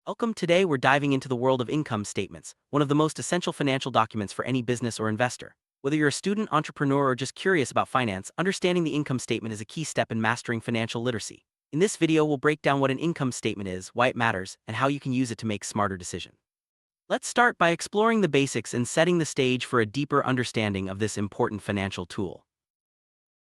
Welcome. Today we're diving into the world of income statements, one of the most essential financial documents for any business or investor. Whether you're a student, entrepreneur, or just curious about finance, understanding the income statement is a key step in mastering financial literacy. In this video, we'll break down what an income statement is, why it matters, and how you can use it to make smarter decisions. Let's start by exploring the basics and setting the stage for a deeper understanding of this important financial tool.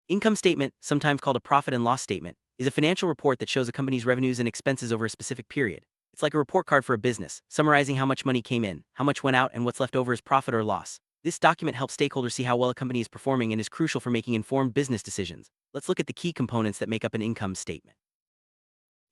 Income statement, sometimes called a profit and loss statement, is a financial report that shows a company's revenues and expenses over a specific period. It's like a report card for a business, summarizing how much money came in, how much went out, and what's left over as profit or loss. This document helps stakeholders see how well a company is performing and is crucial for making informed business decisions. Let's look at the key components that make up an income statement.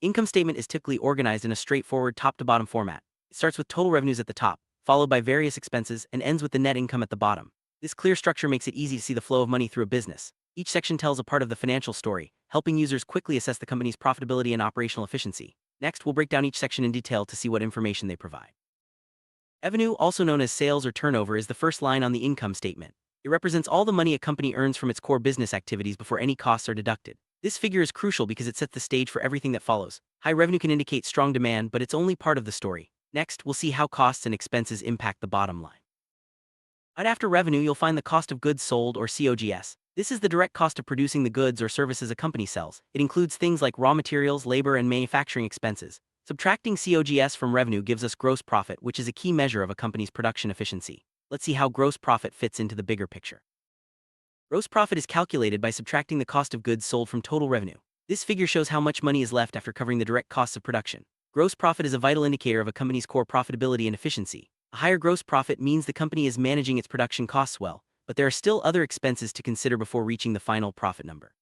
Income statement is typically organized in a straightforward top-to-bottom format. It starts with total revenues at the top, followed by various expenses, and ends with the net income at the bottom. This clear structure makes it easy to see the flow of money through a business. Each section tells a part of the financial story, helping users quickly assess the company's profitability and operational efficiency. Next, we'll break down each section in detail to see what information they provide. Revenue, also known as sales or turnover, is the first line on the income statement. It represents all the money a company earns from its core business activities before any costs are deducted. This figure is crucial because it sets the stage for everything that follows. High revenue can indicate strong demand, but it's only part of the story. Next, we'll see how costs and expenses impact the bottom line. Right after revenue, you'll find the cost of goods sold, or COGS. This is the direct cost of producing the goods or services a company sells. It includes things like raw materials, labor, and manufacturing expenses. Subtracting COGS from revenue gives us gross profit, which is a key measure of a company's production efficiency. Let's see how gross profit fits into the bigger picture. Gross profit is calculated by subtracting the cost of goods sold from total revenue. This figure shows how much money is left after covering the direct costs of production. Gross profit is a vital indicator of a company's core profitability and efficiency. A higher gross profit means the company is managing its production costs well, but there are still other expenses to consider before reaching the final profit number.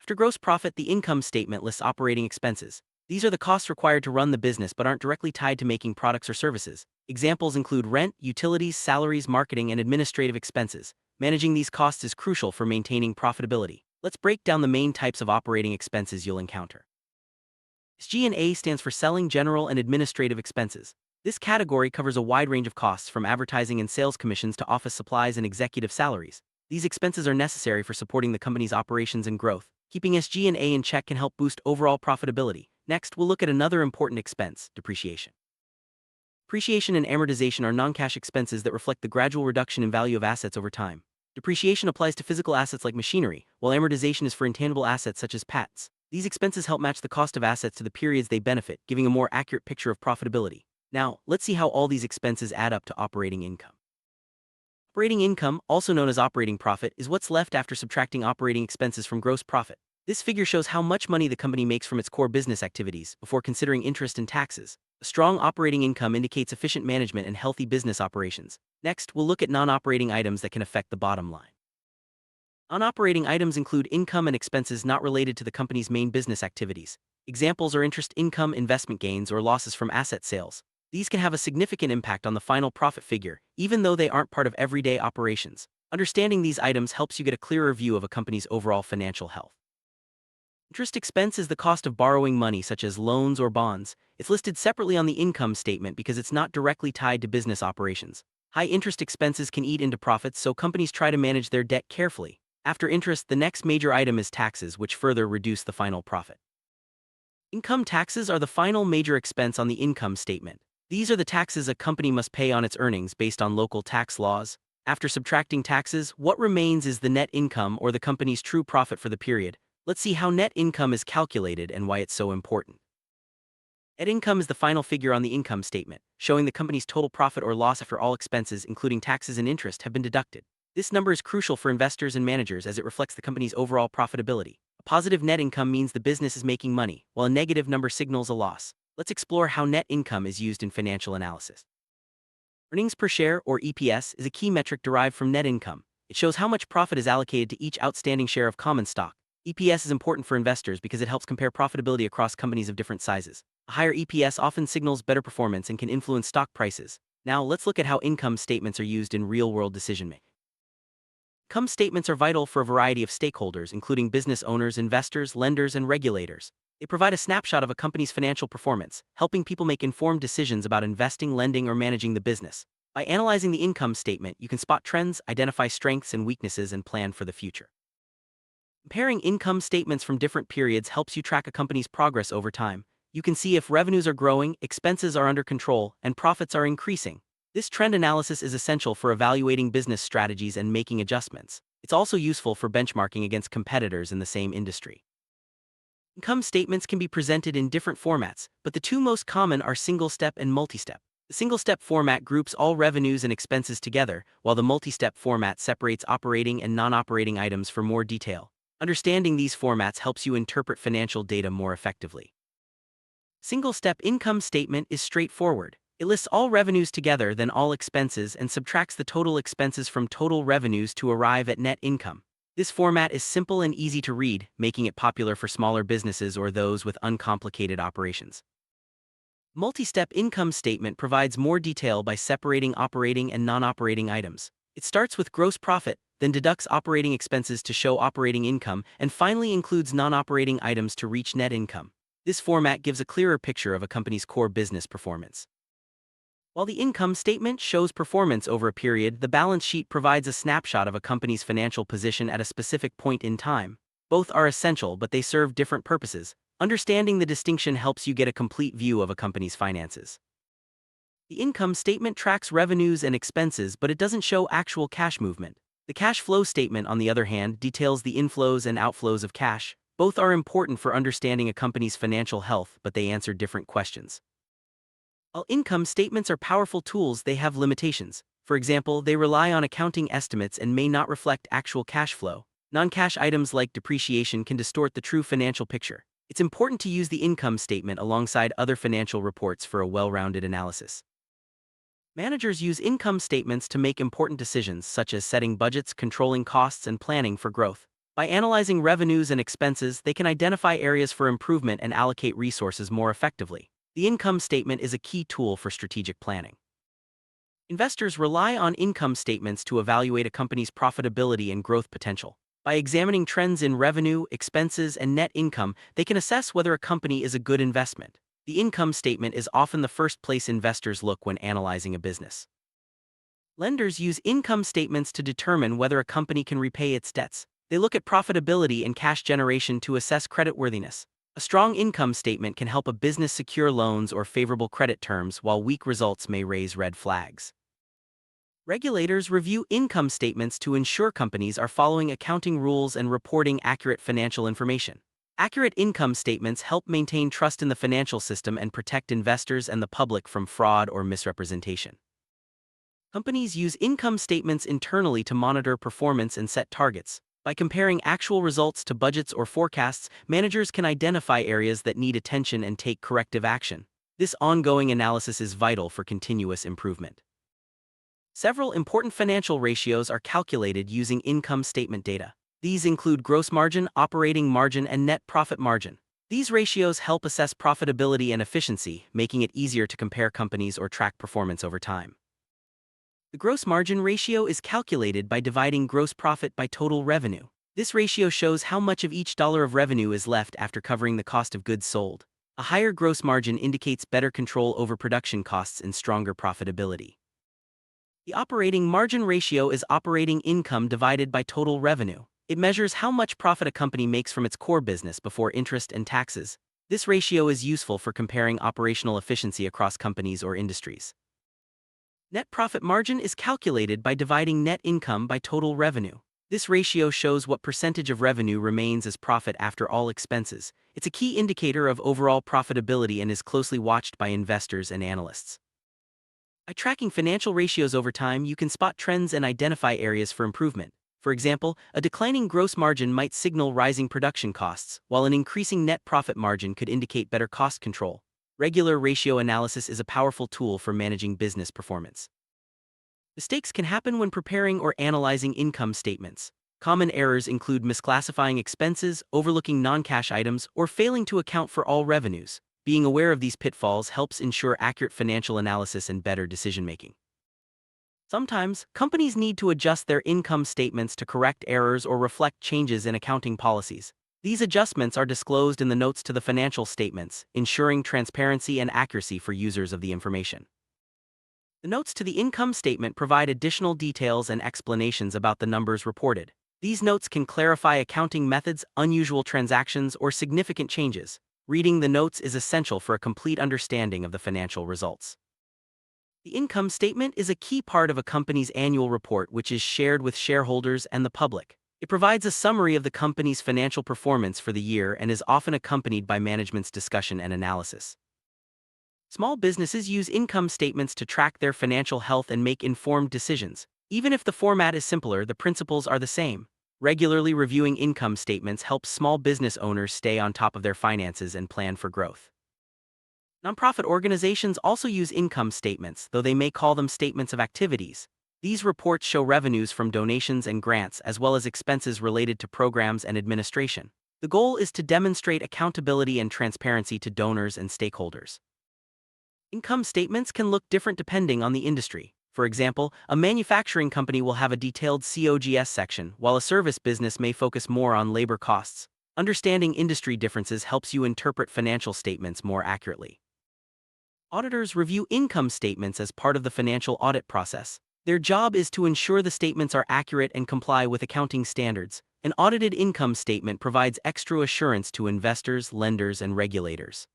After gross profit, the income statement lists operating expenses. These are the costs required to run the business but aren't directly tied to making products or services. Examples include rent, utilities, salaries, marketing, and administrative expenses. Managing these costs is crucial for maintaining profitability. Let's break down the main types of operating expenses you'll encounter. SG&A stands for Selling, General, and Administrative Expenses. This category covers a wide range of costs, from advertising and sales commissions to office supplies and executive salaries. These expenses are necessary for supporting the company's operations and growth. Keeping SG&A in check can help boost overall profitability. Next, we'll look at another important expense: depreciation. Depreciation and amortization are non-cash expenses that reflect the gradual reduction in value of assets over time. Depreciation applies to physical assets like machinery, while amortization is for intangible assets such as patents. These expenses help match the cost of assets to the periods they benefit, giving a more accurate picture of profitability. Now, let's see how all these expenses add up to operating income. Operating income, also known as operating profit, is what's left after subtracting operating expenses from gross profit. This figure shows how much money the company makes from its core business activities before considering interest and taxes. A strong operating income indicates efficient management and healthy business operations. Next, we'll look at non-operating items that can affect the bottom line. Non-operating items include income and expenses not related to the company's main business activities. Examples are interest income, investment gains, or losses from asset sales. These can have a significant impact on the final profit figure, even though they aren't part of everyday operations. Understanding these items helps you get a clearer view of a company's overall financial health. Interest expense is the cost of borrowing money, such as loans or bonds. It's listed separately on the income statement because it's not directly tied to business operations. High interest expenses can eat into profits, so companies try to manage their debt carefully. After interest, the next major item is taxes, which further reduce the final profit. Income taxes are the final major expense on the income statement. These are the taxes a company must pay on its earnings based on local tax laws. After subtracting taxes, what remains is the net income, or the company's true profit for the period. Let's see how net income is calculated and why it's so important. Net income is the final figure on the income statement, showing the company's total profit or loss after all expenses, including taxes and interest, have been deducted. This number is crucial for investors and managers as it reflects the company's overall profitability. A positive net income means the business is making money, while a negative number signals a loss. Let's explore how net income is used in financial analysis. Earnings per share, or EPS, is a key metric derived from net income. It shows how much profit is allocated to each outstanding share of common stock. EPS is important for investors because it helps compare profitability across companies of different sizes. A higher EPS often signals better performance and can influence stock prices. Now, let's look at how income statements are used in real-world decision-making. Income statements are vital for a variety of stakeholders, including business owners, investors, lenders, and regulators. They provide a snapshot of a company's financial performance, helping people make informed decisions about investing, lending, or managing the business. By analyzing the income statement, you can spot trends, identify strengths and weaknesses, and plan for the future. Comparing income statements from different periods helps you track a company's progress over time. You can see if revenues are growing, expenses are under control, and profits are increasing. This trend analysis is essential for evaluating business strategies and making adjustments. It's also useful for benchmarking against competitors in the same industry. Income statements can be presented in different formats, but the two most common are single-step and multi-step. The single-step format groups all revenues and expenses together, while the multi-step format separates operating and non-operating items for more detail. Understanding these formats helps you interpret financial data more effectively. Single-step income statement is straightforward. It lists all revenues together, then all expenses, and subtracts the total expenses from total revenues to arrive at net income. This format is simple and easy to read, making it popular for smaller businesses or those with uncomplicated operations. Multi-step income statement provides more detail by separating operating and non-operating items. It starts with gross profit, then deducts operating expenses to show operating income, and finally includes non-operating items to reach net income. This format gives a clearer picture of a company's core business performance. While the income statement shows performance over a period, the balance sheet provides a snapshot of a company's financial position at a specific point in time. Both are essential, but they serve different purposes. Understanding the distinction helps you get a complete view of a company's finances. The income statement tracks revenues and expenses, but it doesn't show actual cash movement. The cash flow statement, on the other hand, details the inflows and outflows of cash. Both are important for understanding a company's financial health, but they answer different questions. While income statements are powerful tools, they have limitations. For example, they rely on accounting estimates and may not reflect actual cash flow. Non-cash items like depreciation can distort the true financial picture. It's important to use the income statement alongside other financial reports for a well-rounded analysis. Managers use income statements to make important decisions such as setting budgets, controlling costs, and planning for growth. By analyzing revenues and expenses, they can identify areas for improvement and allocate resources more effectively. The income statement is a key tool for strategic planning. Investors rely on income statements to evaluate a company's profitability and growth potential. By examining trends in revenue, expenses, and net income, they can assess whether a company is a good investment. The income statement is often the first place investors look when analyzing a business. Lenders use income statements to determine whether a company can repay its debts. They look at profitability and cash generation to assess creditworthiness. A strong income statement can help a business secure loans or favorable credit terms, while weak results may raise red flags. Regulators review income statements to ensure companies are following accounting rules and reporting accurate financial information. Accurate income statements help maintain trust in the financial system and protect investors and the public from fraud or misrepresentation. Companies use income statements internally to monitor performance and set targets. By comparing actual results to budgets or forecasts, managers can identify areas that need attention and take corrective action. This ongoing analysis is vital for continuous improvement. Several important financial ratios are calculated using income statement data. These include gross margin, operating margin, and net profit margin. These ratios help assess profitability and efficiency, making it easier to compare companies or track performance over time. The gross margin ratio is calculated by dividing gross profit by total revenue. This ratio shows how much of each dollar of revenue is left after covering the cost of goods sold. A higher gross margin indicates better control over production costs and stronger profitability. The operating margin ratio is operating income divided by total revenue. It measures how much profit a company makes from its core business before interest and taxes. This ratio is useful for comparing operational efficiency across companies or industries. Net profit margin is calculated by dividing net income by total revenue. This ratio shows what percentage of revenue remains as profit after all expenses. It's a key indicator of overall profitability and is closely watched by investors and analysts. By tracking financial ratios over time, you can spot trends and identify areas for improvement. For example, a declining gross margin might signal rising production costs, while an increasing net profit margin could indicate better cost control. Regular ratio analysis is a powerful tool for managing business performance. Mistakes can happen when preparing or analyzing income statements. Common errors include misclassifying expenses, overlooking non-cash items, or failing to account for all revenues. Being aware of these pitfalls helps ensure accurate financial analysis and better decision-making. Sometimes, companies need to adjust their income statements to correct errors or reflect changes in accounting policies. These adjustments are disclosed in the notes to the financial statements, ensuring transparency and accuracy for users of the information. The notes to the income statement provide additional details and explanations about the numbers reported. These notes can clarify accounting methods, unusual transactions, or significant changes. Reading the notes is essential for a complete understanding of the financial results. The income statement is a key part of a company's annual report, which is shared with shareholders and the public. It provides a summary of the company's financial performance for the year and is often accompanied by management's discussion and analysis. Small businesses use income statements to track their financial health and make informed decisions. Even if the format is simpler, the principles are the same. Regularly reviewing income statements helps small business owners stay on top of their finances and plan for growth. Nonprofit organizations also use income statements, though they may call them statements of activities. These reports show revenues from donations and grants as well as expenses related to programs and administration. The goal is to demonstrate accountability and transparency to donors and stakeholders. Income statements can look different depending on the industry. For example, a manufacturing company will have a detailed COGS section, while a service business may focus more on labor costs. Understanding industry differences helps you interpret financial statements more accurately. Auditors review income statements as part of the financial audit process. Their job is to ensure the statements are accurate and comply with accounting standards. An audited income statement provides extra assurance to investors, lenders, and regulators.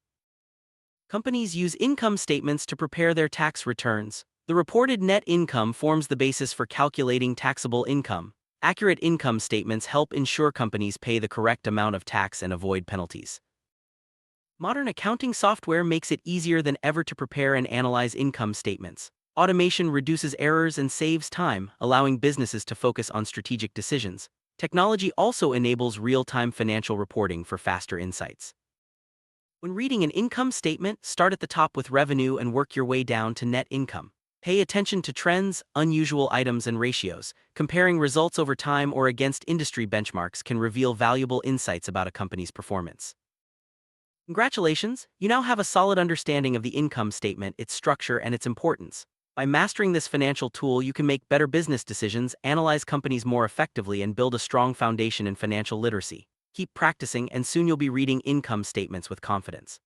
Companies use income statements to prepare their tax returns. The reported net income forms the basis for calculating taxable income. Accurate income statements help ensure companies pay the correct amount of tax and avoid penalties. Modern accounting software makes it easier than ever to prepare and analyze income statements. Automation reduces errors and saves time, allowing businesses to focus on strategic decisions. Technology also enables real-time financial reporting for faster insights. When reading an income statement, start at the top with revenue and work your way down to net income. Pay attention to trends, unusual items, and ratios. Comparing results over time or against industry benchmarks can reveal valuable insights about a company's performance. Congratulations, you now have a solid understanding of the income statement, its structure, and its importance. By mastering this financial tool, you can make better business decisions, analyze companies more effectively, and build a strong foundation in financial literacy. Keep practicing, and soon you'll be reading income statements with confidence.